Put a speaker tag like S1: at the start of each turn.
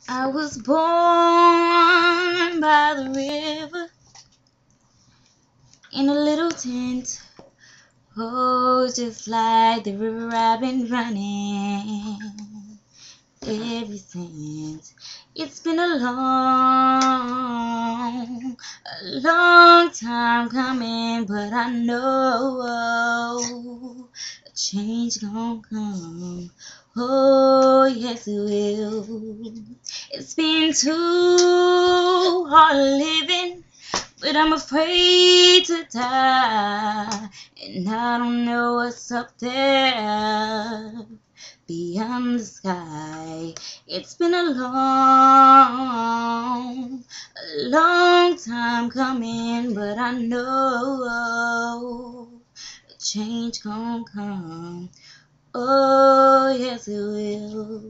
S1: I was born by the river in a little tent. Oh, just like the river I've been running ever since. It's been a long time coming, but I know a change gon' come. Oh, yes it will. It's been too hard living, but I'm afraid to die, and I don't know what's up there beyond the sky. It's been a long time coming, but I know a change gon' come. Oh, yes it will.